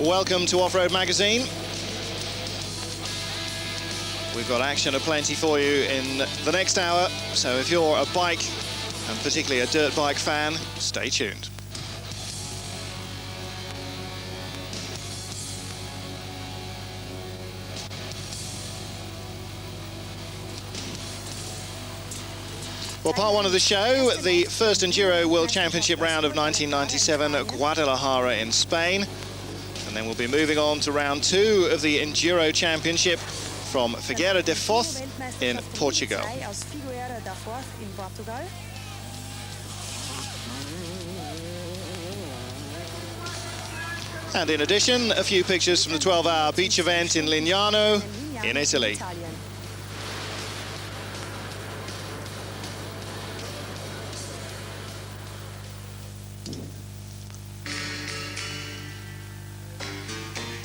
welcome to Offroad Magazine. We've got action aplenty for you in the next hour, so if you're a bike, and particularly a dirt bike fan, stay tuned. Well, part one of the show, the first Enduro World Championship round of 1997 at Guadalajara in Spain. And then we'll be moving on to round two of the Enduro Championship from Figueira da Foz in Portugal. And in addition, a few pictures from the 12-hour beach event in Lignano in Italy.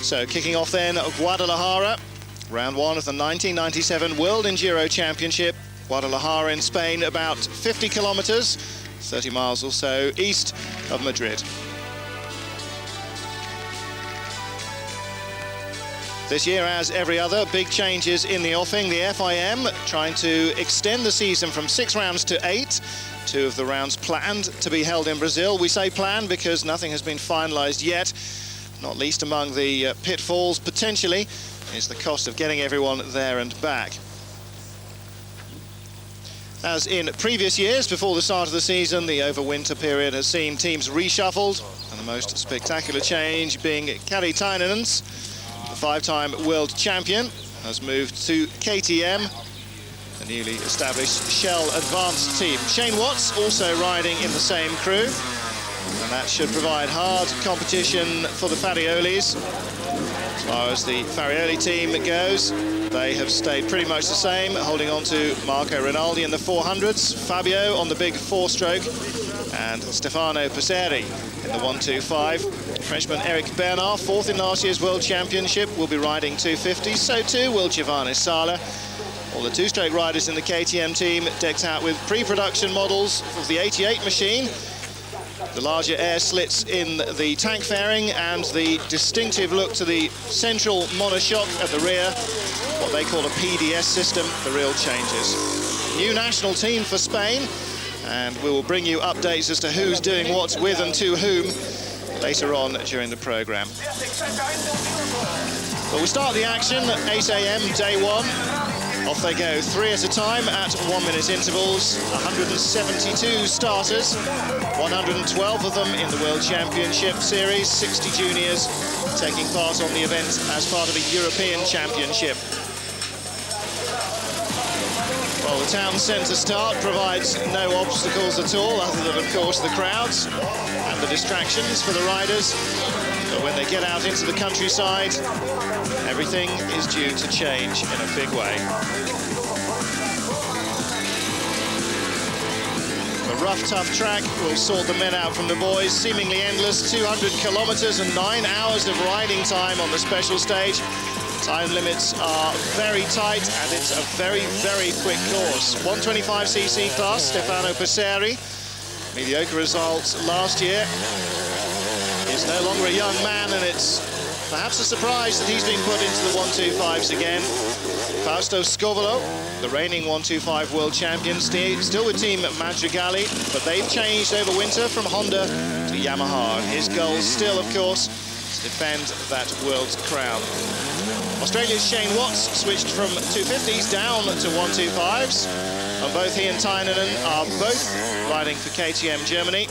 So kicking off then at Guadalajara, round one of the 1997 World Enduro Championship. Guadalajara in Spain, about 50 kilometers, 30 miles or so east of Madrid. This year, as every other, big changes in the offing. The FIM trying to extend the season from 6 rounds to 8. 2 of the rounds planned to be held in Brazil. We say planned because nothing has been finalized yet. Not least among the pitfalls, potentially, is the cost of getting everyone there and back. As in previous years, before the start of the season, the overwinter period has seen teams reshuffled, and the most spectacular change being Kari Tainenen's, the 5-time world champion, has moved to KTM, the newly established Shell Advanced team. Shane Watts also riding in the same crew. And that should provide hard competition for the Fariolis. As far as the Farioli team goes, they have stayed pretty much the same, holding on to Marco Rinaldi in the 400s, Fabio on the big 4-stroke, and Stefano Passeri in the 125. Frenchman Eric Bernard, 4th in last year's World Championship, will be riding 250s. So too will Giovanni Sala. All the 2-stroke riders in the KTM team decked out with pre-production models of the 88 machine. The larger air slits in the tank fairing and the distinctive look to the central monoshock at the rear, what they call a PDS system, the real changes. New national team for Spain, and we will bring you updates as to who's doing what with and to whom later on during the programme. But we start the action at 8 AM, day one. Off they go, 3 at a time at 1-minute intervals. 172 starters, 112 of them in the World Championship Series, 60 juniors taking part on the event as part of a European Championship. Well, the town centre start provides no obstacles at all, other than, of course, the crowds and the distractions for the riders. But when they get out into the countryside, everything is due to change in a big way. The rough, tough track will sort the men out from the boys. Seemingly endless, 200 kilometers and 9 hours of riding time on the special stage. Time limits are very tight, and it's a very, very quick course. 125cc class, Stefano Passeri. Mediocre results last year. He's no longer a young man, and it's perhaps a surprise that he's been put into the 125s again. Fausto Scovolo, the reigning 125 world champion, still with Team Madrigali, but they've changed over winter from Honda to Yamaha. His goal still, of course, to defend that world's crown. Australia's Shane Watts switched from 250s down to 125s, and both he and Tainenen are both riding for KTM Germany.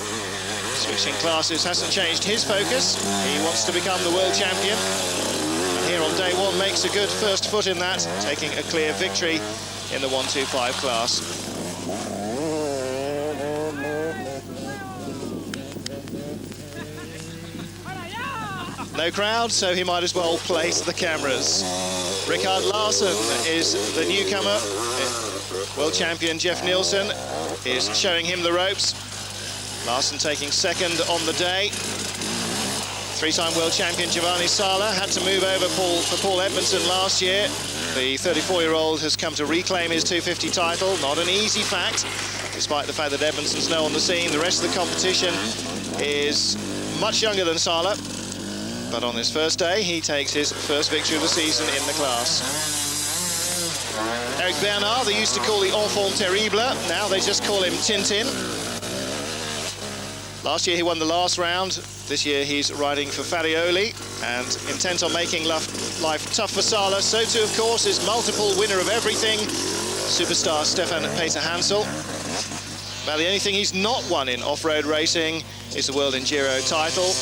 Switching classes hasn't changed his focus. He wants to become the world champion. And here on day one makes a good first foot in that, taking a clear victory in the 125 class. No crowd, so he might as well play to the cameras. Rickard Larsen is the newcomer. World champion Jeff Nielsen is showing him the ropes. Larsen taking second on the day. 3-time world champion Giovanni Sala had to move over for Paul Edmondson last year. The 34-year-old has come to reclaim his 250 title. Not an easy fact, despite the fact that Edmondson's now on the scene. The rest of the competition is much younger than Sala. But on his first day, he takes his first victory of the season in the class. Eric Bernard, they used to call the Enfant Terrible. Now they just call him Tintin. Last year he won the last round. This year he's riding for Farioli and intent on making life tough for Sala. So too, of course, is multiple winner of everything, superstar Stefan Peter Hansel. About the only thing he's not won in off-road racing is the World Enduro title.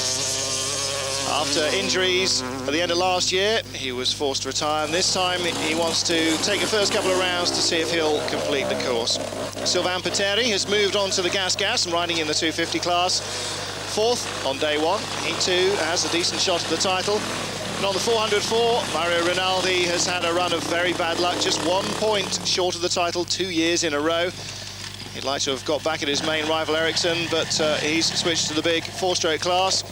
After injuries at the end of last year, he was forced to retire, and this time he wants to take the first couple of rounds to see if he'll complete the course. Sylvain Pateri has moved on to the gas and riding in the 250 class. Fourth on day one. He too has a decent shot at the title. And on the 404, Mario Rinaldi has had a run of very bad luck, just 1 point short of the title 2 years in a row. He'd like to have got back at his main rival Ericsson, but he's switched to the big four-stroke class.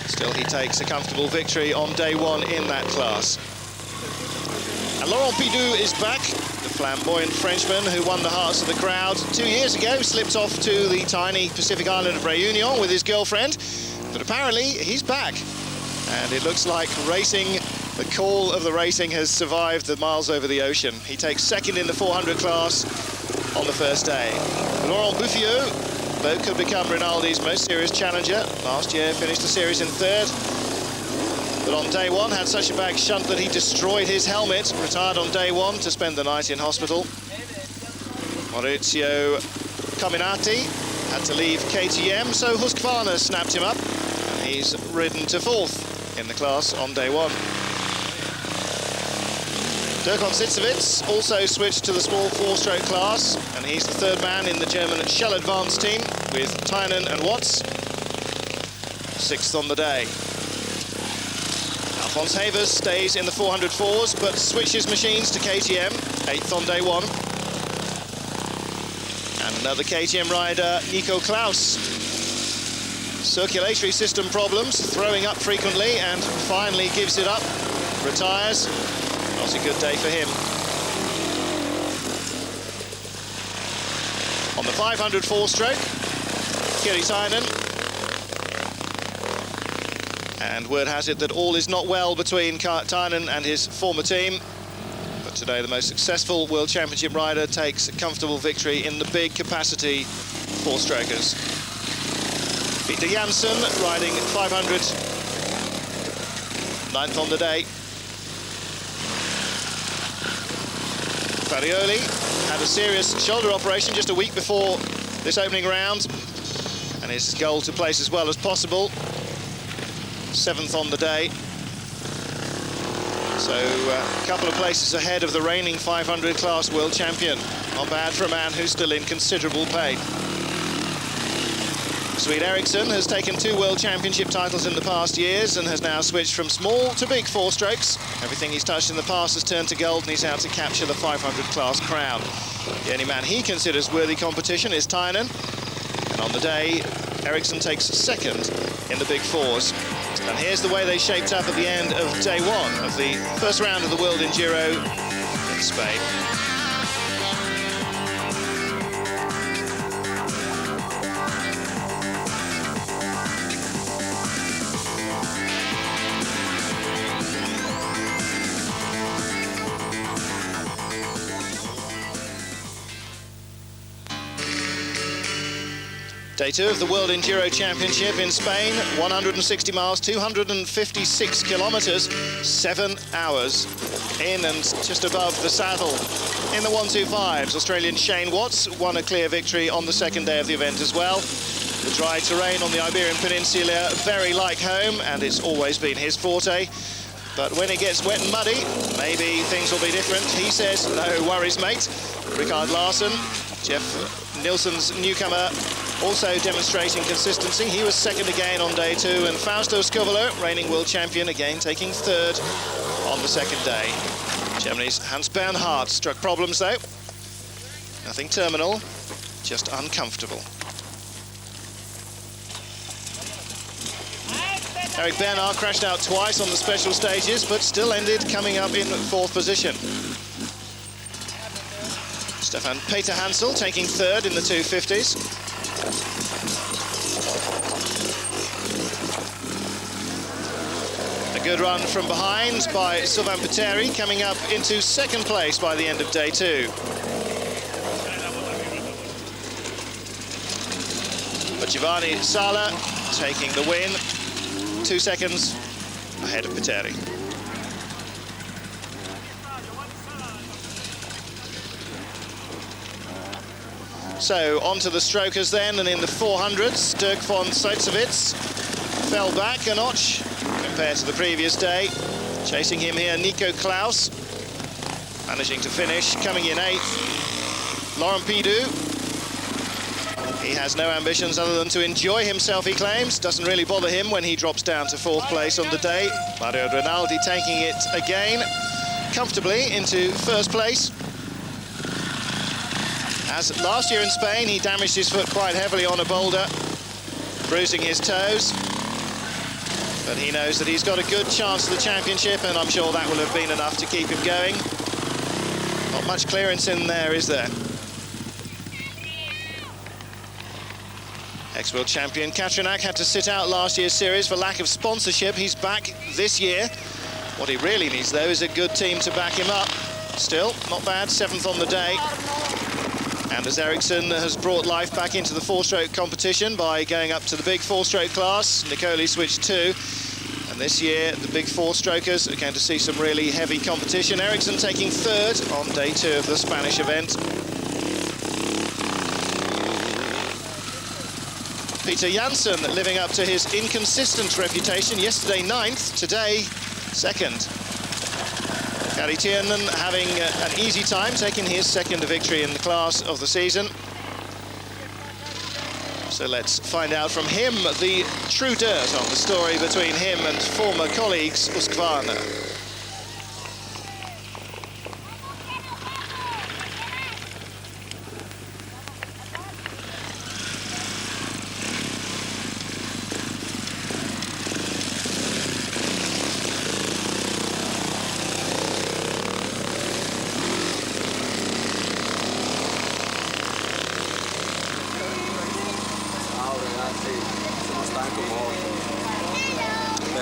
Still, he takes a comfortable victory on day one in that class. And Laurent Pidou is back, the flamboyant Frenchman who won the hearts of the crowd 2 years ago, slipped off to the tiny Pacific island of Réunion with his girlfriend, but apparently he's back. And it looks like racing, the call of the racing has survived the miles over the ocean. He takes second in the 400 class on the first day. Laurent Bouffieux could become Rinaldi's most serious challenger. Last year finished the series in third, but on day one had such a bad shunt that he destroyed his helmet, retired on day one to spend the night in hospital. Maurizio Cominati had to leave KTM, so Husqvarna snapped him up, and he's ridden to fourth in the class on day one. Dirkon Sitzewitz also switched to the small four-stroke class, and he's the third man in the German Shell Advance team with Tynan and Watts. Sixth on the day. Alphonse Havers stays in the 404s, but switches machines to KTM, eighth on day one. And another KTM rider, Nico Klaus. Circulatory system problems, throwing up frequently, and finally gives it up, retires. Not a good day for him. On the 500 four-stroke, Kiri Tainen. And word has it that all is not well between Tainen and his former team. But today the most successful World Championship rider takes a comfortable victory in the big capacity four-strokers. Peter Janssen riding 500, ninth on the day. Farioli had a serious shoulder operation just a week before this opening round, and his goal to place as well as possible. Seventh on the day. So a couple of places ahead of the reigning 500 class world champion. Not bad for a man who's still in considerable pain. Swede Ericsson has taken 2 World Championship titles in the past years and has now switched from small to big four-strokes. Everything he's touched in the past has turned to gold, and he's out to capture the 500 class crown. The only man he considers worthy competition is Tynan. And on the day, Ericsson takes second in the big fours. And here's the way they shaped up at the end of day one of the first round of the World Enduro in Spain. Day 2 of the World Enduro Championship in Spain, 160 miles, 256 kilometres, 7 hours in and just above the saddle. In the 125s, Australian Shane Watts won a clear victory on the second day of the event as well. The dry terrain on the Iberian Peninsula, very like home, and it's always been his forte. But when it gets wet and muddy, maybe things will be different. He says, no worries, mate. Ricard Larsen, Jeff Nilsson's newcomer, also demonstrating consistency. He was second again on day 2, and Fausto Scovolo, reigning world champion, again taking third on the second day. Germany's Hans Bernhard struck problems though. Nothing terminal, just uncomfortable. Eric Bernhard crashed out twice on the special stages, but still ended coming up in 4th position. Stefan Peter Hansel taking third in the 250s. good run from behind by Sylvain Petteri, coming up into second place by the end of day 2. But Giovanni Sala taking the win, 2 seconds ahead of Petteri. So on to the strokers then, and in the 400s, Dirk von Seitzewitz fell back a notch compared to the previous day. Chasing him here, Nico Klaus, managing to finish, coming in 8th. Laurent Pidou, he has no ambitions other than to enjoy himself, he claims. Doesn't really bother him when he drops down to 4th place on the day. Mario Rinaldi taking it again comfortably into 1st place. As last year in Spain, he damaged his foot quite heavily on a boulder, bruising his toes. But he knows that he's got a good chance of the championship, and I'm sure that will have been enough to keep him going. Not much clearance in there, is there? Ex-world champion Katrinak had to sit out last year's series for lack of sponsorship. He's back this year. What he really needs, though, is a good team to back him up. Still, not bad, 7th on the day. Anders Eriksson has brought life back into the 4-stroke competition by going up to the big 4-stroke class. Nicoli switched 2. And this year, the big 4-strokers are going to see some really heavy competition. Eriksson taking 3rd on day 2 of the Spanish event. Peter Janssen living up to his inconsistent reputation. Yesterday 9th, today 2nd. Kari Tiernan having an easy time, taking his 2nd victory in the class of the season. So let's find out from him the true dirt on the story between him and former colleagues Husqvarna.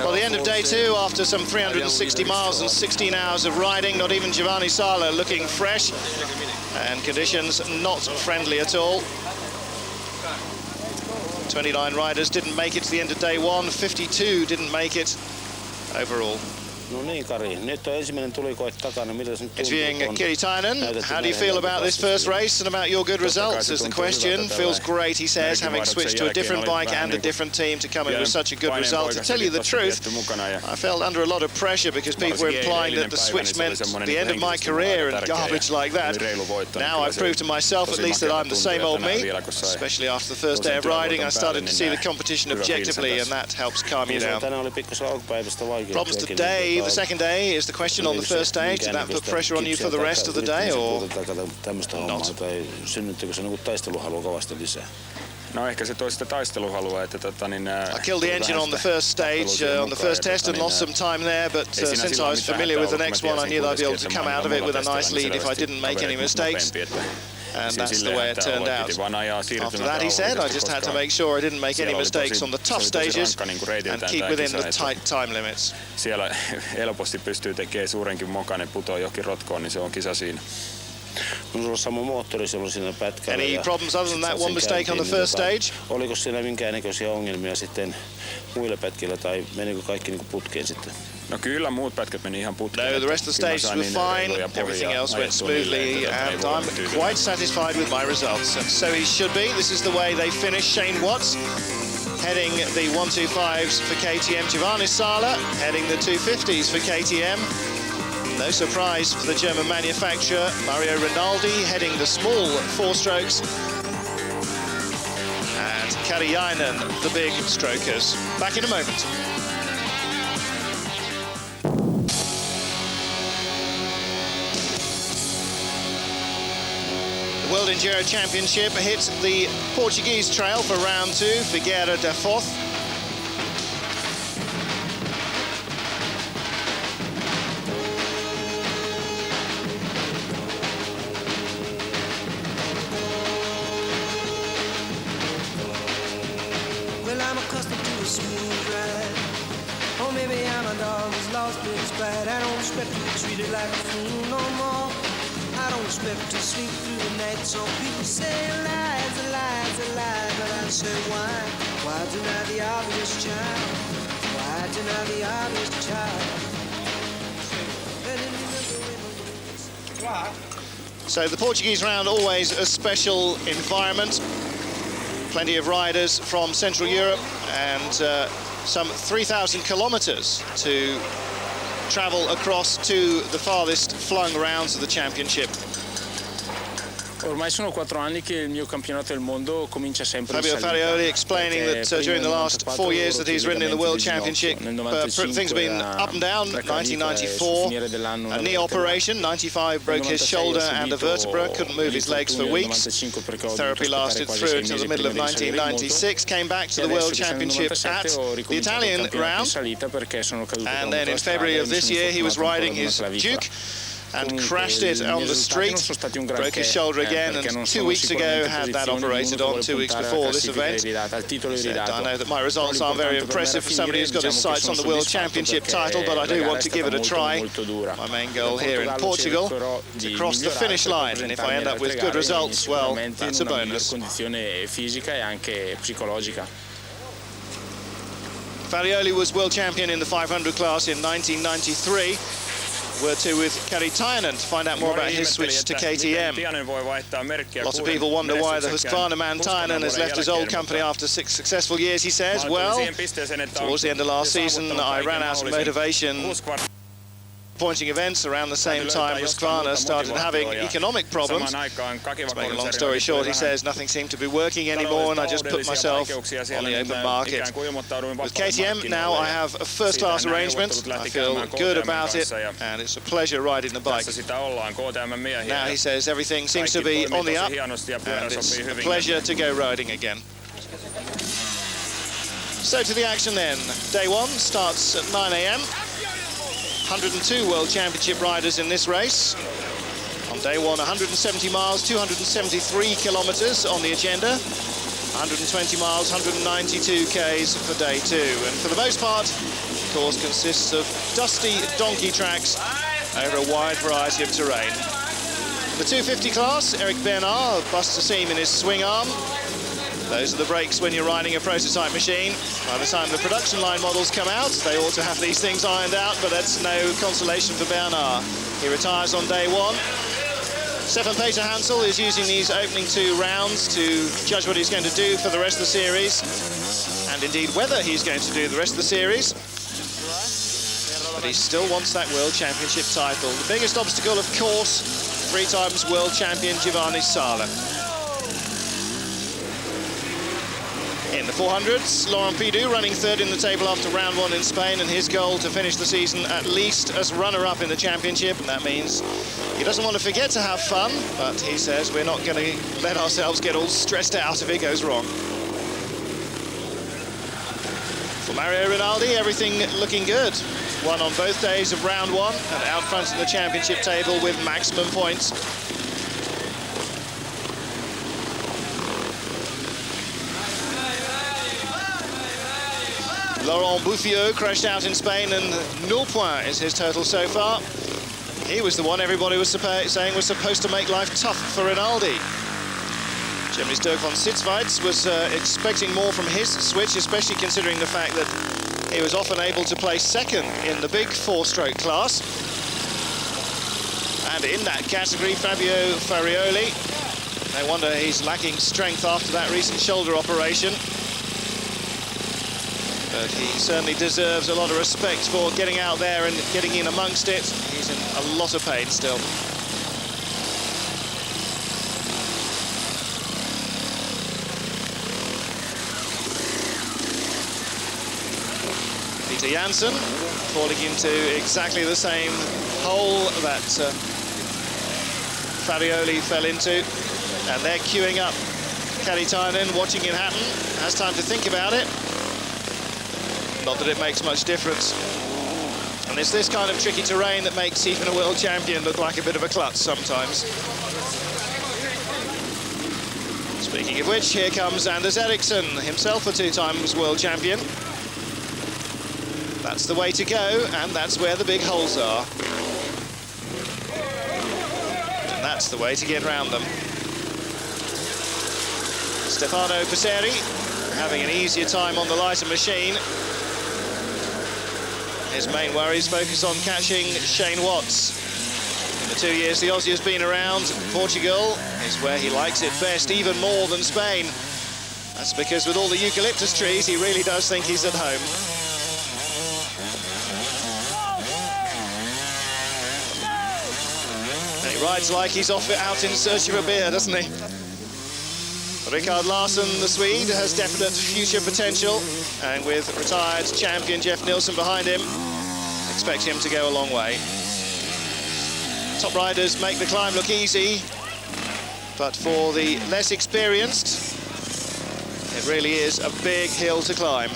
Well, the end of day 2, after some 360 miles and 16 hours of riding, not even Giovanni Sala looking fresh, and conditions not friendly at all. 29 riders didn't make it to the end of day 1, 52 didn't make it overall. Interviewing Kiri Tainen, how do you feel about this first race and about your good results is the question. Feels great, he says, having switched to a different bike and a different team to come in with such a good result. To tell you the truth, I felt under a lot of pressure because people were implying that the switch meant the end of my career and garbage like that. Now I've proved to myself at least that I'm the same old me, especially after the first day of riding. I started to see the competition objectively, and that helps calm you down. Problems today. The second day is the question on the first day. Did that put pressure on you for the rest of the day, or not? I killed the engine on the first stage, on the first test, and lost some time there, but since I was familiar with the next one, I knew that I'd be able to come out of it with a nice lead if I didn't make any mistakes. And that's the way it turned out. After that, he said, I just had to make sure I didn't make any mistakes on the tough stages and keep within the tight time limits. Siellä helposti pystyy tekemään suurenkin mokan ja putoaa johonkin rotkoon, niin se on kisa siinä. Any problems other than that one mistake on the first stage? Oliko siinä minkäännäköisiä ongelmia sitten muilla pätkillä tai menikö kaikki niinku putkeen sitten? No kyllä muut pätkät meni ihan putkeen. No, the rest of the stages were fine. Everything else went smoothly, and I'm quite satisfied with my results. And so he should be. This is the way they finished. Shane Watts heading the 125s for KTM. Giovanni Sala heading the 250s for KTM. No surprise for the German manufacturer. Mario Rinaldi heading the small 4-strokes. And Kari Jäinen, the big strokers. Back in a moment. The World Enduro Championship hits the Portuguese trail for round 2, Figueira da Foz. Or maybe I'm a dog who's lost but it's bad. I don't expect to be treated like a fool no more. I don't expect to sleep through the night. So people say lies, lies, lies. But I say why? Why deny the obvious child? Why deny the obvious child? So the Portuguese round, always a special environment. Plenty of riders from Central Europe and some 3,000 kilometers to travel across to the farthest flung rounds of the championship. Ormai sono 4 anni che il mio campionato del mondo comincia sempre in Fabio salita. Farioli explaining that during the last 4 years that he's ridden in the World Championship, things have been up and down. 1994, a knee operation, 95 broke his shoulder and a vertebra, couldn't move his legs for weeks. Therapy lasted through until the middle of 1996, came back to the World Championship at the Italian round, and then in February of this year he was riding his Duke and crashed it on the street, broke his shoulder again, and 2 weeks ago had that operated on, 2 weeks before this event. He said, I know that my results aren't very impressive for somebody who's got his sights on the World Championship title, but I do want to give it a try. My main goal here in Portugal is to cross the finish line, and if I end up with good results, well, that's a bonus. Farioli was world champion in the 500 class in 1993. Word two with Kari Tainen to find out more about his switch to KTM. Lots of people wonder why the Husqvarna man Tainen has left his old company after 6 successful years. He says, well, towards the end of last season, I ran out of motivation. Pointing events around the same time Husqvarna started having economic problems. To make a long story short, he says nothing seemed to be working anymore and I just put myself on the open market. With KTM now I have a first-class arrangement. I feel good about it and it's a pleasure riding the bike. Now he says everything seems to be on the up and it's a pleasure to go riding again. So to the action then. Day one starts at 9 AM. 102 World Championship riders in this race. On day one, 170 miles, 273 kilometers on the agenda. 120 miles, 192 Ks for day two. And for the most part, the course consists of dusty donkey tracks over a wide variety of terrain. The 250 class, Eric Bernard busts a seam in his swing arm. Those are the brakes when you're riding a prototype machine. By the time the production line models come out, they ought to have these things ironed out, but that's no consolation for Bernard. He retires on day one. Stefan Peter Hansel is using these opening 2 rounds to judge what he's going to do for the rest of the series, and indeed whether he's going to do the rest of the series. But he still wants that World Championship title. The biggest obstacle, of course, 3 times World Champion Giovanni Sala. In the 400s, Laurent Pidou running third in the table after round 1 in Spain, and his goal to finish the season at least as runner-up in the championship, and that means he doesn't want to forget to have fun, but he says we're not going to let ourselves get all stressed out if it goes wrong. For Mario Rinaldi, everything looking good. Won on both days of round 1 and out front in the championship table with maximum points. Laurent Bouffieux crashed out in Spain and 0 points is his total so far. He was the one everybody was saying was supposed to make life tough for Rinaldi. Germany's Dirk von Sitzweitz was expecting more from his switch, especially considering the fact that he was often able to place second in the big 4-stroke class. And in that category, Fabio Farioli. No wonder he's lacking strength after that recent shoulder operation. But he certainly deserves a lot of respect for getting out there and getting in amongst it. He's in a lot of pain still. Peter Janssen falling into exactly the same hole that Farioli fell into. And they're queuing up. Kari Tainen watching it happen. Has time to think about it. Not that it makes much difference. And it's this kind of tricky terrain that makes even a world champion look like a bit of a klutz sometimes. Speaking of which, here comes Anders Eriksson, himself a 2 times world champion. That's the way to go, and that's where the big holes are. And that's the way to get round them. Stefano Passeri having an easier time on the lighter machine. His main worries focus on catching Shane Watts. In the 2 years the Aussie has been around, Portugal is where he likes it best, even more than Spain. That's because with all the eucalyptus trees, he really does think he's at home. And he rides like he's off out in search of a beer, doesn't he? Rickard Larsson, the Swede, has definite future potential, and with retired champion Jeff Nilsson behind him, expect him to go a long way. Top riders make the climb look easy, but for the less experienced, it really is a big hill to climb.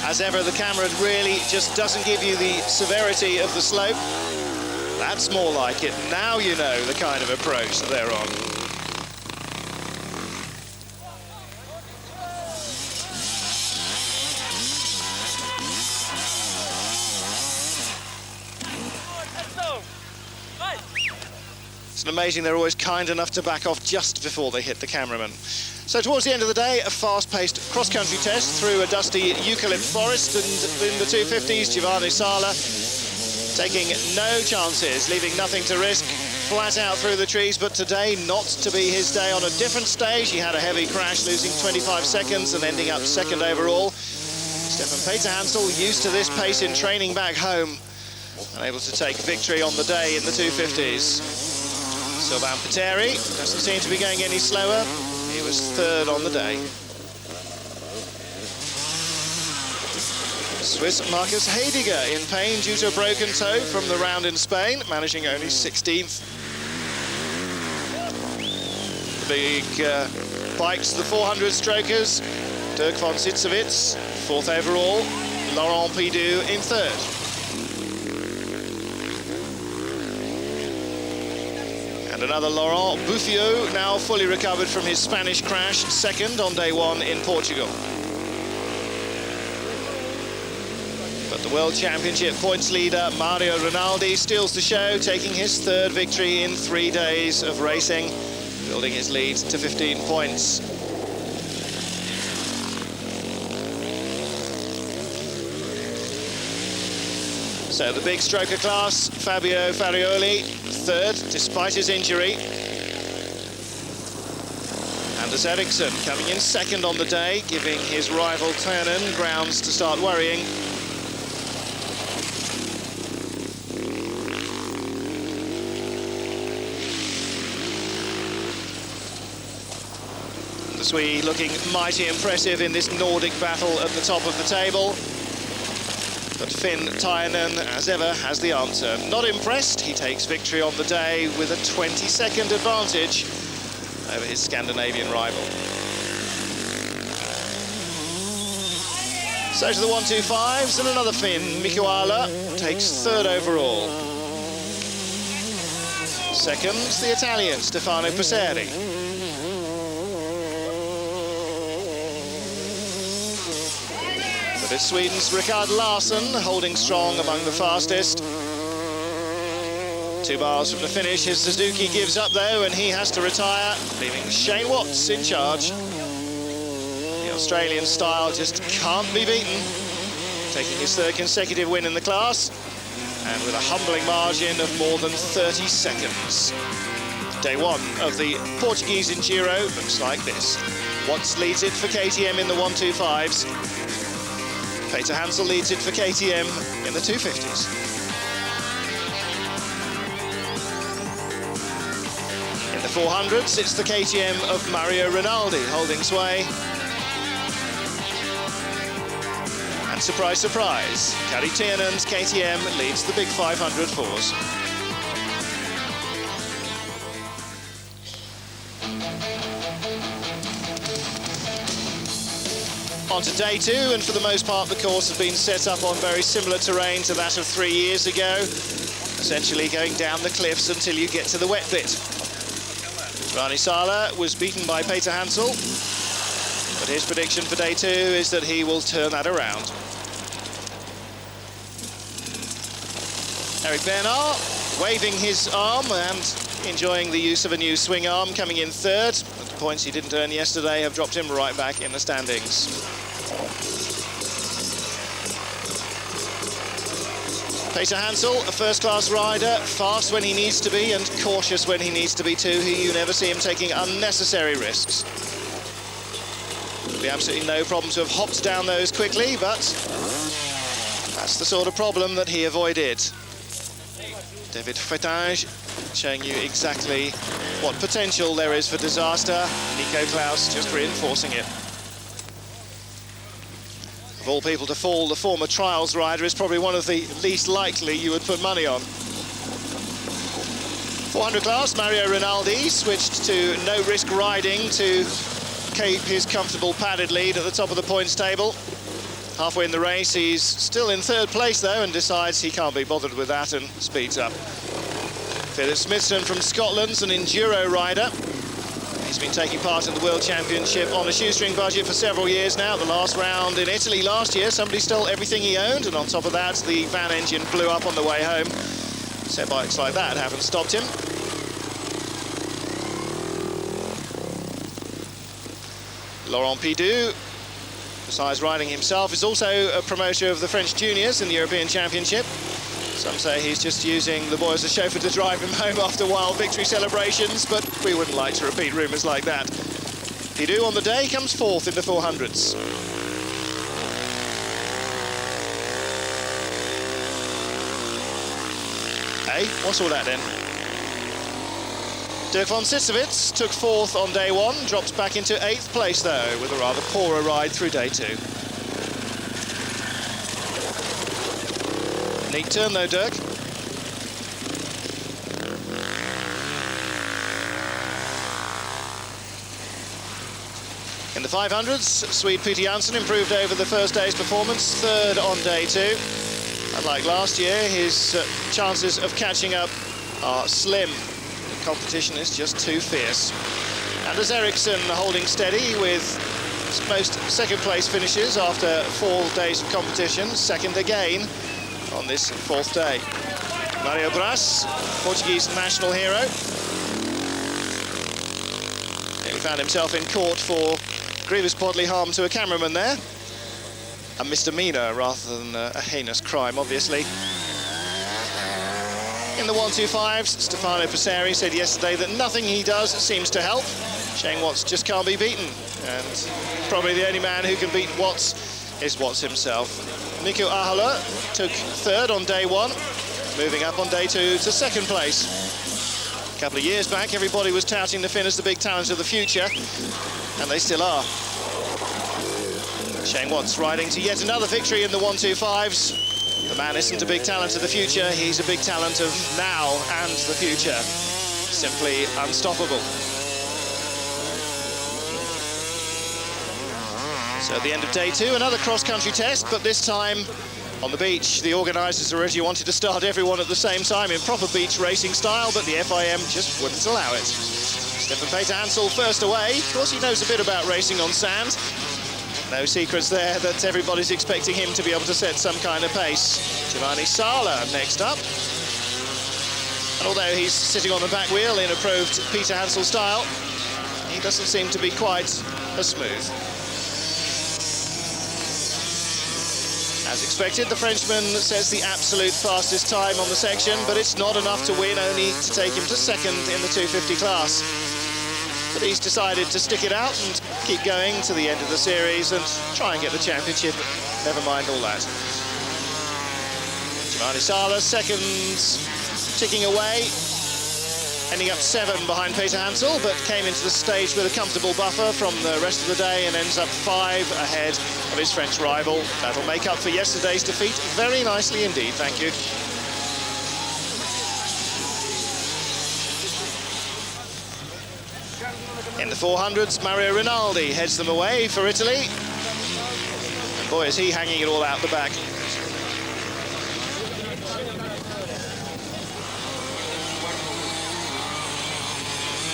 As ever, the camera really just doesn't give you the severity of the slope. That's more like it. Now you know the kind of approach that they're on. It's amazing they're always kind enough to back off just before they hit the cameraman. So towards the end of the day, a fast-paced cross-country test through a dusty eucalypt forest, and in the 250s, Giovanni Sala taking no chances, leaving nothing to risk, flat out through the trees, but today not to be his day. On a different stage, he had a heavy crash, losing 25 seconds and ending up second overall. Stefan Peterhansel, used to this pace in training back home, unable to take victory on the day in the 250s. Sylvain Petteri doesn't seem to be going any slower. He was third on the day. Swiss Marcus Heidegger in pain due to a broken toe from the round in Spain, managing only 16th. The big bikes, the 400 strokers, Dirk von Sitzewitz, fourth overall, Laurent Pidou in third. And another Laurent Bouffiot, now fully recovered from his Spanish crash, second on day one in Portugal. But the World Championship points leader, Mario Rinaldi, steals the show, taking his third victory in 3 days of racing, building his lead to 15 points. So the big stroker class, Fabio Farioli, third, despite his injury. Anders Eriksson coming in second on the day, giving his rival Turnen grounds to start worrying. The Swede looking mighty impressive in this Nordic battle at the top of the table. But Finn Tyanen, as ever, has the answer. Not impressed, he takes victory on the day with a 20-second advantage over his Scandinavian rival. So to the 125s, and another Finn, Mikuala, takes third overall. Second, the Italian, Stefano Passeri. It's Sweden's Rickard Larsson holding strong among the fastest. 2 bars from the finish, his Suzuki gives up though, and he has to retire, leaving Shane Watts in charge. The Australian style just can't be beaten, taking his third consecutive win in the class, and with a humbling margin of more than 30 seconds. Day one of the Portuguese Enduro looks like this. Watts leads it for KTM in the 125s. Peterhansel leads it for KTM in the 250s. In the 400s, it's the KTM of Mario Rinaldi holding sway. And surprise, surprise, Kari Tiernen's KTM leads the big 500 fours. On to day 2, and for the most part the course has been set up on very similar terrain to that of 3 years ago. essentially going down the cliffs until you get to the wet bit. Giovanni Sala was beaten by Peter Hansel, but his prediction for day 2 is that he will turn that around. Eric Bernard waving his arm and enjoying the use of a new swing arm, coming in 3rd. But the points he didn't earn yesterday have dropped him right back in the standings. Peter Hansel, a first-class rider, fast when he needs to be and cautious when he needs to be too. You never see him taking unnecessary risks. There'll be absolutely no problem to have hopped down those quickly, but that's the sort of problem that he avoided. David Fretage showing you exactly what potential there is for disaster. Nico Klaus just reinforcing it. Of all people to fall, the former trials rider is probably one of the least likely you would put money on. 400 class, Mario Rinaldi switched to no-risk riding to keep his comfortable padded lead at the top of the points table. Halfway in the race, he's still in 3rd place though, and decides he can't be bothered with that and speeds up. Philip Smithson from Scotland's an enduro rider. He's been taking part in the World Championship on a shoestring budget for several years now. The last round in Italy last year, somebody stole everything he owned, and on top of that, the van engine blew up on the way home. Set bikes like that haven't stopped him. Laurent Pidoux, besides riding himself, is also a promoter of the French juniors in the European Championship. Some say he's just using the boy as a chauffeur to drive him home after wild victory celebrations, but we wouldn't like to repeat rumours like that. Pidoux on the day comes 4th in the 400s. Hey, what's all that then? Dirk von Sitzewitz took 4th on day 1, dropped back into 8th place though, with a rather poorer ride through day 2. Neat turn though, Dirk. In the 500s, Swede Peter Jansson improved over the first day's performance, 3rd on day 2. Unlike last year, his chances of catching up are slim. The competition is just too fierce. Anders Eriksson holding steady with most second place finishes after 4 days of competition, 2nd again on this 4th day. Mario Braz, Portuguese national hero. He found himself in court for grievous bodily harm to a cameraman there. A misdemeanor rather than a heinous crime, obviously. In the 125s, Stefano Passeri said yesterday that nothing he does seems to help. Shane Watts just can't be beaten. And probably the only man who can beat Watts is Watts himself. Mikko Ahola took 3rd on day 1, moving up on day 2 to 2nd place. A couple of years back, everybody was touting the Finn as the big talent of the future, and they still are. Shane Watts riding to yet another victory in the 125s. The man isn't a big talent of the future, he's a big talent of now and the future. Simply unstoppable. So at the end of day 2, another cross-country test, but this time on the beach. The organisers originally wanted to start everyone at the same time in proper beach racing style, but the FIM just wouldn't allow it. Stefan Peter Hansel first away. Of course, he knows a bit about racing on sand. No secrets there that everybody's expecting him to be able to set some kind of pace. Giovanni Sala next up. And although he's sitting on the back wheel in approved Peter Hansel style, he doesn't seem to be quite as smooth. As expected, the Frenchman sets the absolute fastest time on the section, but it's not enough to win, only to take him to 2nd in the 250 class. But he's decided to stick it out and keep going to the end of the series and try and get the championship. Never mind all that. Giovanni Sala, 2nd, ticking away, ending up 7 behind Peter Hansel, but came into the stage with a comfortable buffer from the rest of the day and ends up 5 ahead of his French rival. That'll make up for yesterday's defeat very nicely indeed, thank you. In the 400s, Mario Rinaldi heads them away for Italy. And boy, is he hanging it all out the back.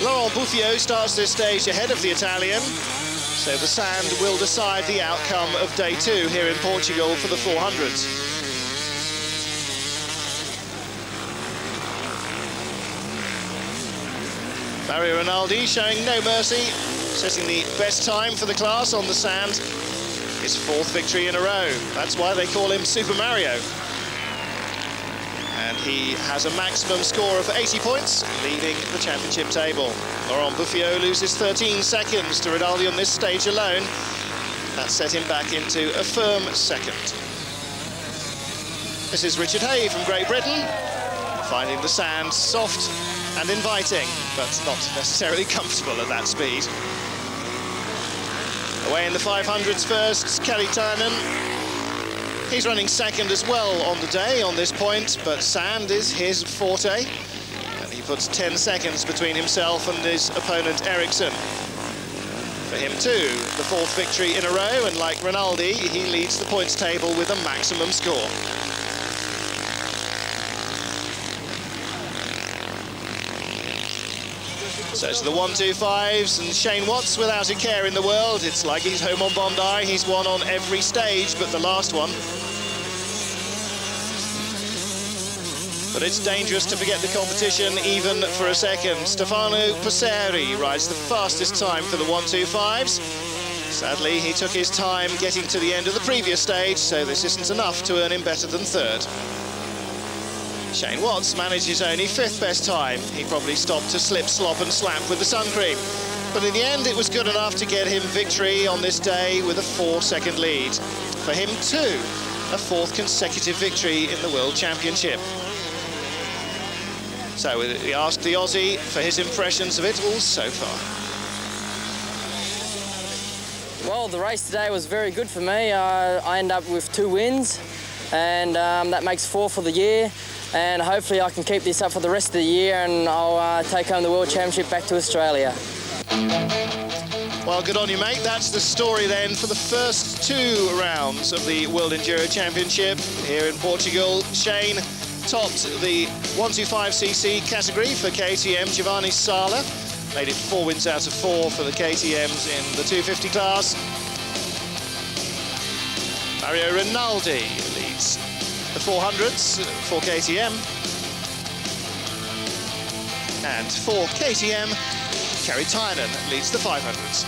Laurent Bouffio starts this stage ahead of the Italian, so the sand will decide the outcome of day 2 here in Portugal for the 400s. Mario Rinaldi showing no mercy, setting the best time for the class on the sand. His 4th victory in a row. That's why they call him Super Mario. And he has a maximum score of 80 points, leading the championship table. Laurent Bouffio loses 13 seconds to Rinaldi on this stage alone. That set him back into a firm 2nd. This is Richard Hay from Great Britain, finding the sand soft and inviting, but not necessarily comfortable at that speed. Away in the 500s first, Kari Tainen. He's running 2nd as well on the day on this point, but sand is his forte, and he puts 10 seconds between himself and his opponent Eriksson. For him too, the 4th victory in a row, and like Rinaldi, he leads the points table with a maximum score. So to the 1-2-5s, and Shane Watts without a care in the world. It's like he's home on Bondi. He's won on every stage but the last one. But it's dangerous to forget the competition even for a second. Stefano Passeri rides the fastest time for the 1-2-5s. Sadly, he took his time getting to the end of the previous stage, so this isn't enough to earn him better than 3rd. Shane Watts manages only 5th best time. He probably stopped to slip, slop and slap with the sun cream. But in the end, it was good enough to get him victory on this day with a 4-second lead. For him too, a 4th consecutive victory in the World Championship. So we asked the Aussie for his impressions of it all so far. Well, the race today was very good for me. I ended up with 2 wins, and that makes 4 for the year. And hopefully I can keep this up for the rest of the year, and I'll take home the World Championship back to Australia. Well, good on you, mate. That's the story then for the first 2 rounds of the World Enduro Championship here in Portugal. Shane topped the 125cc category for KTM. Giovanni Sala made it 4 wins out of 4 for the KTMs in the 250 class. Mario Rinaldi leads the 400s for KTM. And for KTM, Kari Tainen leads the 500s.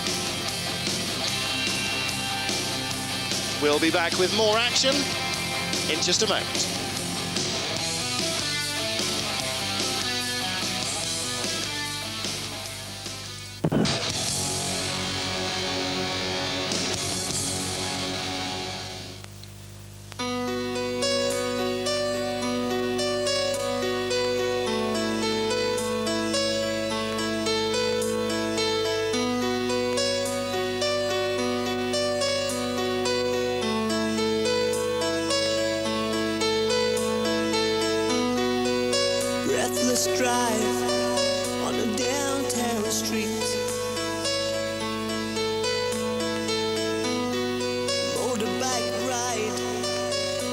We'll be back with more action in just a moment. Breathless drive on a downtown street. Motorbike ride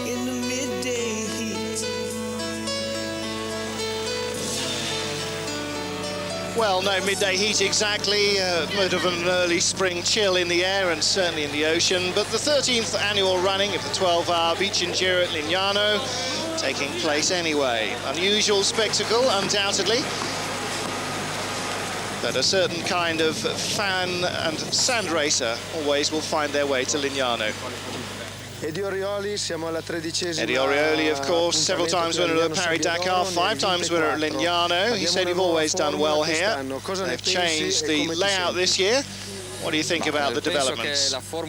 in the midday heat. Well, no midday heat exactly, a bit of an early spring chill in the air and certainly in the ocean, but the 13th annual running of the 12-hour beach enduro at Lignano taking place anyway. Unusual spectacle, undoubtedly, but a certain kind of fan and sand racer always will find their way to Lignano. Eddie Orioli, of course, several times winner of the Paris-Dakar, 5 times winner at Lignano. He said you've always done well here. They've changed the layout this year. What do you think about the developments? So over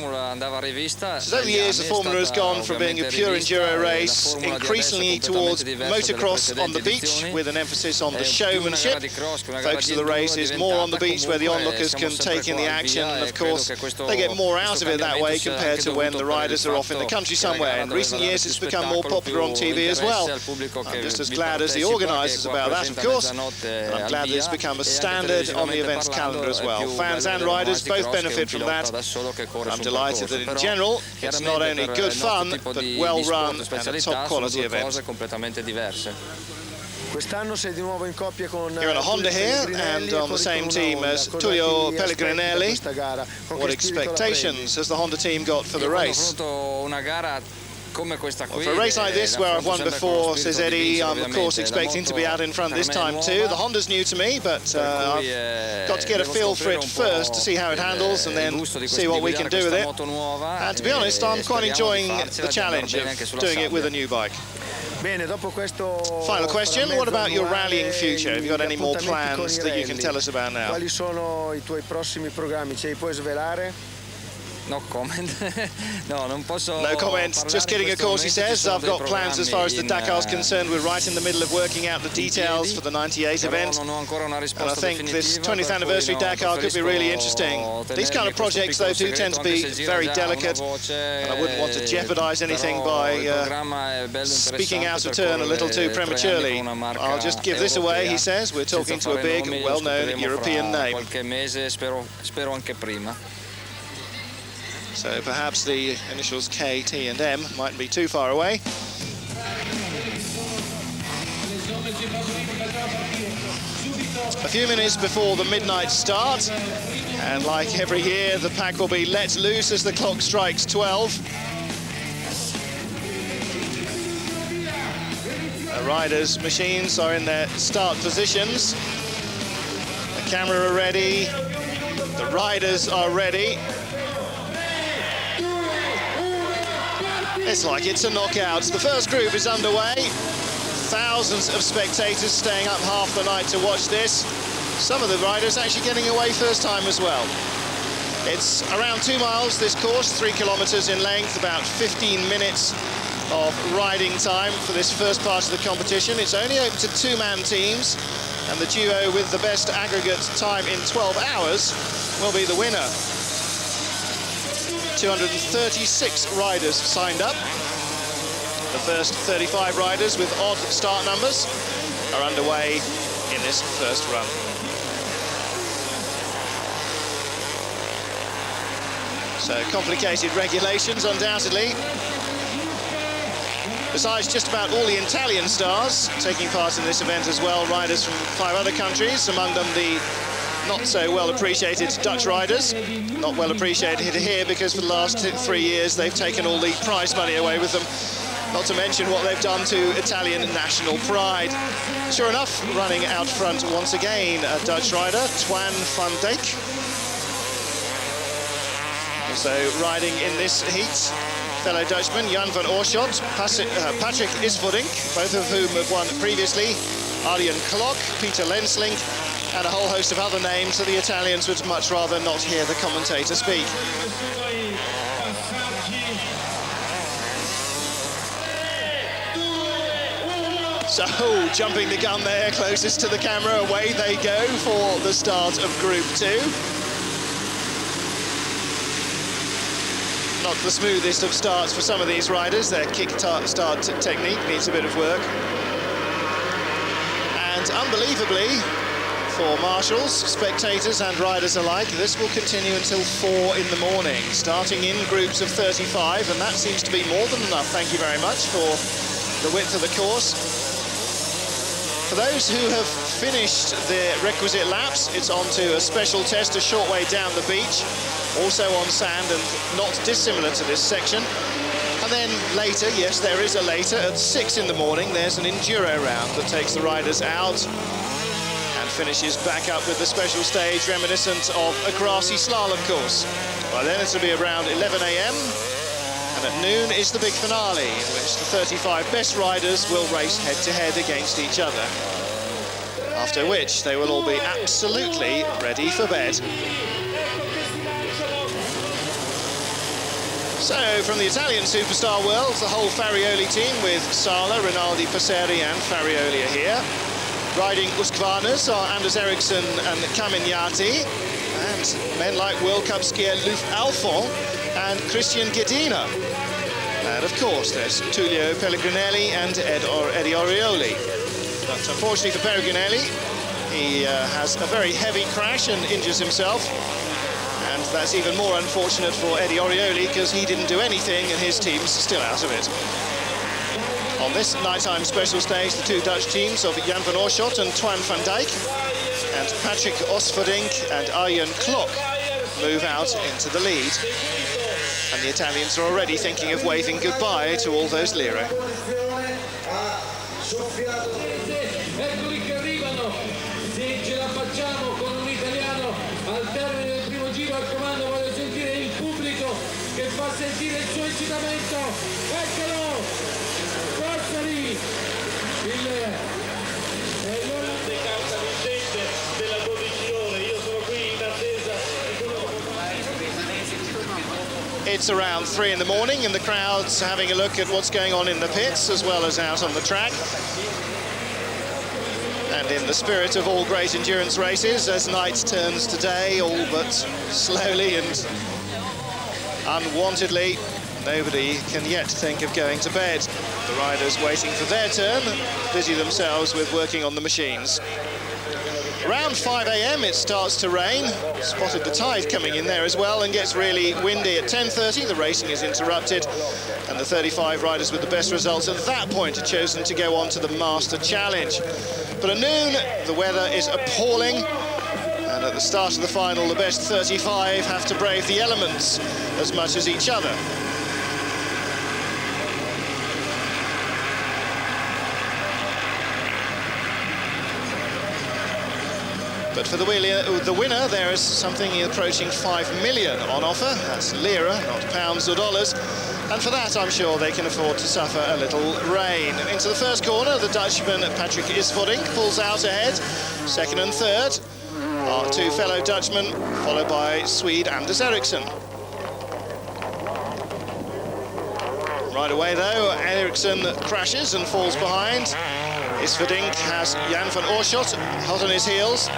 the years, the Formula has gone from being a pure enduro race increasingly towards motocross on the beach, with an emphasis on the showmanship. Focus of the race is more on the beach, where the onlookers can take in the action. And of course, they get more out of it that way compared to when the riders are off in the country somewhere. In recent years, it's become more popular on TV as well. I'm just as glad as the organisers about that, of course. And I'm glad that it's become a standard on the event's calendar as well. Fans and riders both benefit from that. I'm delighted that in general it's not only good fun but well run and a top quality event. You're in a Honda here and on the same team as Tullio Pellegrinelli. What expectations has the Honda team got for the race? Well, for a race like this, where I've won before, says Eddie, I'm of course expecting to be out in front this time too. The Honda's new to me, but I've got to get a feel for it first to see how it handles and then see what we can do with it. And to be honest, I'm quite enjoying the challenge of doing it with a new bike. Final question, what about your rallying future? Have you got any more plans that you can tell us about now? No comment. No comment. Just kidding, of course, he says. I've got plans as far as the Dakar's concerned. We're right in the middle of working out the details for the 98 event. And I think this 20th anniversary Dakar could be really interesting. These kind of projects, though, do tend to be very delicate. And I wouldn't want to jeopardize anything by speaking out of turn a little too prematurely. I'll just give this away, he says. We're talking to a big, well-known European name. So perhaps the initials K, T and M mightn't be too far away. A few minutes before the midnight start, and like every year, the pack will be let loose as the clock strikes 12. The riders' machines are in their start positions. The camera are ready, the riders are ready. It's like it's a knockout. The first group is underway. Thousands of spectators staying up half the night to watch this. Some of the riders actually getting away first time as well. It's around 2 miles, this course, 3 kilometers in length, about 15 minutes of riding time for this first part of the competition. It's only open to 2-man teams, and the duo with the best aggregate time in 12 hours will be the winner. 236 riders signed up. The first 35 riders with odd start numbers are underway in this first run. So complicated regulations, undoubtedly. Besides just about all the Italian stars taking part in this event as well, riders from 5 other countries, among them the not so well appreciated Dutch riders. Not well appreciated here because for the last 3 years they've taken all the prize money away with them. Not to mention what they've done to Italian national pride. Sure enough, running out front once again, a Dutch rider, Twan van Dijk. Also riding in this heat, fellow Dutchman Jan van Oorschot, Patrick Isvoordink, both of whom have won previously, Arjen Klok, Peter Lensling, and a whole host of other names that the Italians would much rather not hear the commentator speak. So, jumping the gun there, closest to the camera, away they go for the start of Group 2. Not the smoothest of starts for some of these riders. Their kick-start technique needs a bit of work. And unbelievably, for marshals, spectators and riders alike, this will continue until 4 in the morning, starting in groups of 35, and that seems to be more than enough, thank you very much, for the width of the course. For those who have finished their requisite laps, it's on to a special test a short way down the beach, also on sand and not dissimilar to this section. And then later, yes, there is a later, at 6 in the morning, there's an Enduro round that takes the riders out and finishes back up with the special stage reminiscent of a grassy slalom course. By then it'll be around 11 AM, and at noon is the big finale, in which the 35 best riders will race head-to-head against each other. After which they will all be absolutely ready for bed. So, from the Italian superstar world, the whole Farioli team with Sala, Rinaldi, Passeri and Farioli are here. Riding Husqvarnas are Anders Eriksson and Camignati, and men like World Cup skier Luf Alphon and Christian Gedina. And of course, there's Tullio Pellegrinelli and Eddie Orioli. But unfortunately for Pellegrinelli, he has a very heavy crash and injures himself. And that's even more unfortunate for Eddie Orioli because he didn't do anything and his team's still out of it. On this nighttime special stage, the two Dutch teams of Jan van Oorschot and Twan van Dijk and Patrick Osverdink and Arjen Klok move out into the lead. And the Italians are already thinking of waving goodbye to all those lire. Eccoli che arrivano, se ce la facciamo con un italiano al termine del primo giro al comando. Voglio sentire il pubblico che fa sentire il suo incitamento. Eccolo, forza lì, l'olandese causa vincente della 12 ore. Io sono qui in attesa di quello. It's around 3 in the morning and the crowd's having a look at what's going on in the pits as well as out on the track. And in the spirit of all great endurance races, as night turns to day, all but slowly and unwantedly, nobody can yet think of going to bed. The riders waiting for their turn busy themselves with working on the machines. Around 5 a.m. it starts to rain. Spotted the tide coming in there as well and gets really windy at 10:30. The racing is interrupted and the 35 riders with the best results at that point are chosen to go on to the Master Challenge. But at noon, the weather is appalling, and at the start of the final, the best 35 have to brave the elements as much as each other. But for the winner, there is something approaching 5 million on offer. That's lira, not pounds or dollars. And for that, I'm sure they can afford to suffer a little rain. Into the first corner, the Dutchman Patrick Isvordink pulls out ahead. Second and third are two fellow Dutchmen, followed by Swede Anders Eriksson. Right away, though, Eriksson crashes and falls behind. Isvordink has Jan van Oorschot hot on his heels.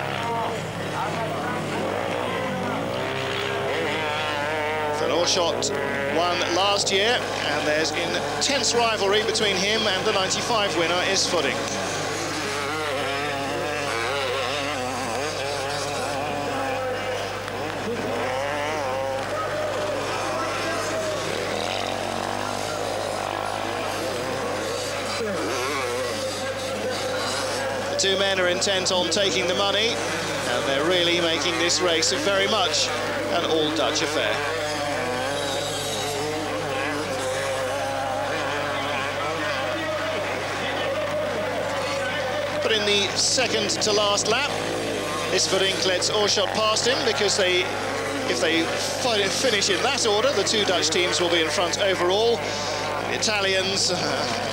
Van Oorschot won last year, and there's intense rivalry between him and the 95 winner, Isvordink. The two men are intent on taking the money, and they're really making this race very much an all-Dutch affair. But in the second to last lap, Isvordink lets Oorschot past him because if they finish in that order, the two Dutch teams will be in front overall. The Italians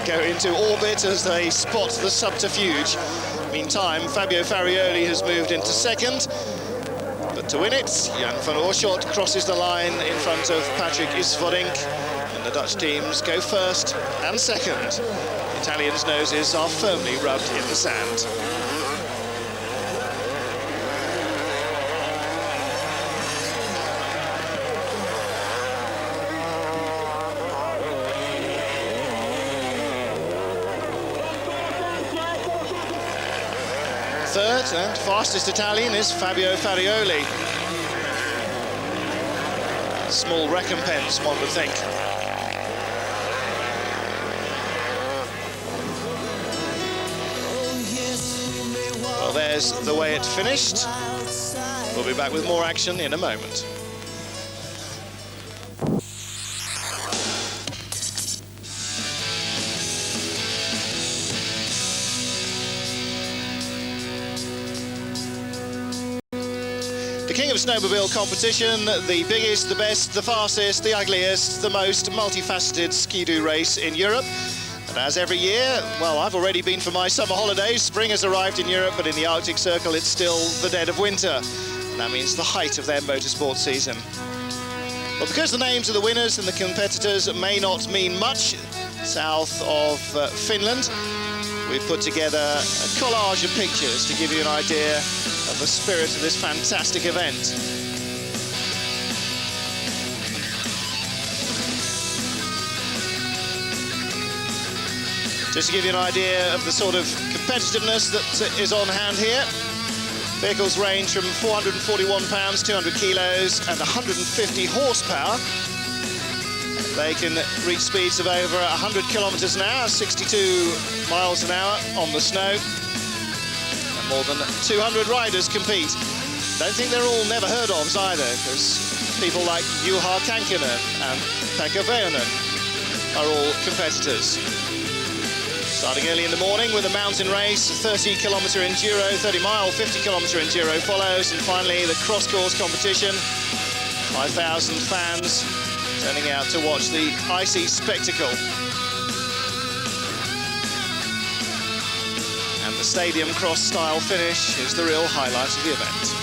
go into orbit as they spot the subterfuge. Meantime, Fabio Farioli has moved into second, but to win it, Jan van Oorschot crosses the line in front of Patrick Isvordink, and the Dutch teams go first and second. The Italians' noses are firmly rubbed in the sand. Third and fastest Italian is Fabio Farioli. Small recompense, one would think. Well, there's the way it finished. We'll be back with more action in a moment. The king of snowmobile competition, the biggest, the best, the fastest, the ugliest, the most multifaceted ski-doo race in Europe. And as every year, well, I've already been for my summer holidays. Spring has arrived in Europe, but in the Arctic Circle, it's still the dead of winter. And that means the height of their motorsport season. But because the names of the winners and the competitors may not mean much south of Finland, we've put together a collage of pictures to give you an idea of the spirit of this fantastic event. Just to give you an idea of the sort of competitiveness that is on hand here. Vehicles range from 441 pounds, 200 kilos, and 150 horsepower. They can reach speeds of over 100 kilometers an hour, 62 miles an hour on the snow. And more than 200 riders compete. Don't think they're all never heard ofs either, because people like Juha Kankinen and Pekka Väyrynen are all competitors. Starting early in the morning with a mountain race, 30-kilometer enduro, 30-mile, 50-kilometer enduro follows, and finally the cross-course competition. 5,000 fans turning out to watch the icy spectacle. And the stadium cross-style finish is the real highlight of the event.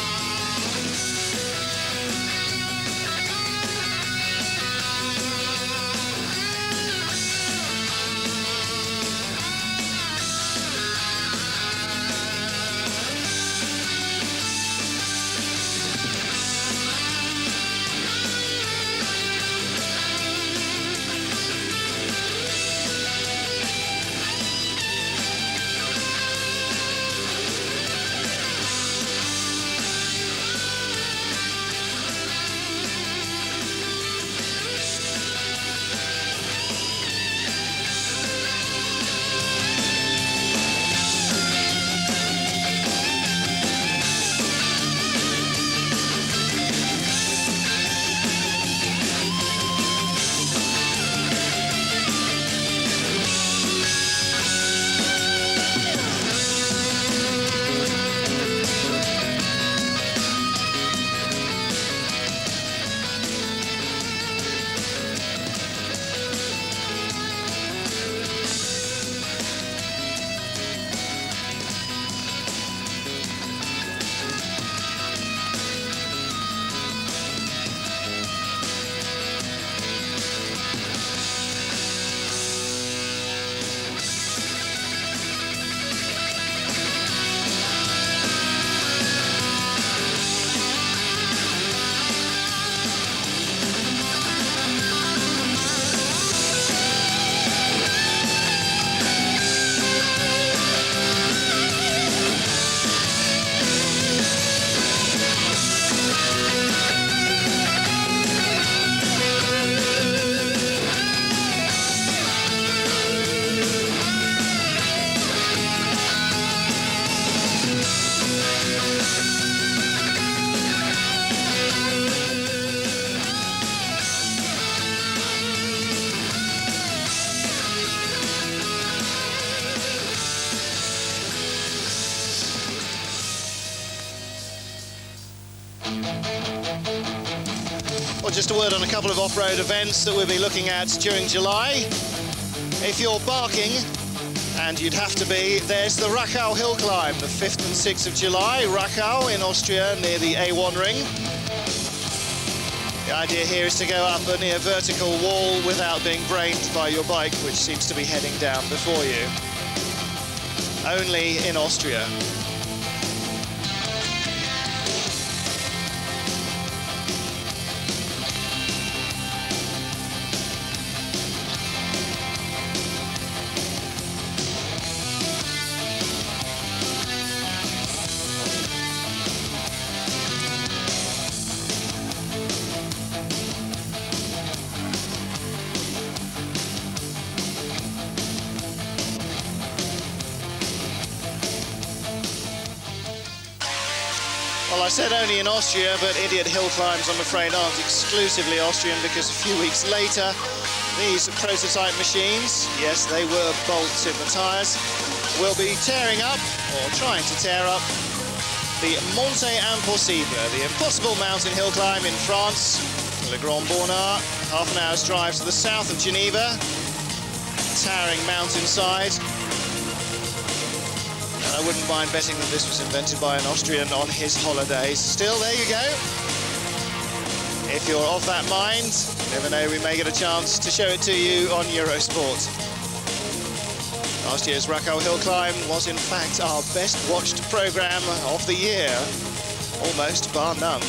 Well, just a word on a couple of off-road events that we'll be looking at during July. If you're barking, and you'd have to be, there's the Rachau hill climb, the 5th and 6th of July, Rachau in Austria near the A1 ring. The idea here is to go up a near vertical wall without being brained by your bike, which seems to be heading down before you. Only in Austria. Well, I said only in Austria, but Idiot Hill Climbs, I'm afraid, aren't exclusively Austrian, because a few weeks later, these prototype machines, yes, they were bolts in the tyres, will be tearing up, or trying to tear up, the Monte Impossible, the impossible mountain hill climb in France, Le Grand Bornard, half an hour's drive to the south of Geneva, towering mountainside. I wouldn't mind betting that this was invented by an Austrian on his holidays. Still, there you go. If you're of that mind, never know, we may get a chance to show it to you on Eurosport. Last year's Rachau Hill Climb was, in fact, our best watched programme of the year, almost bar none.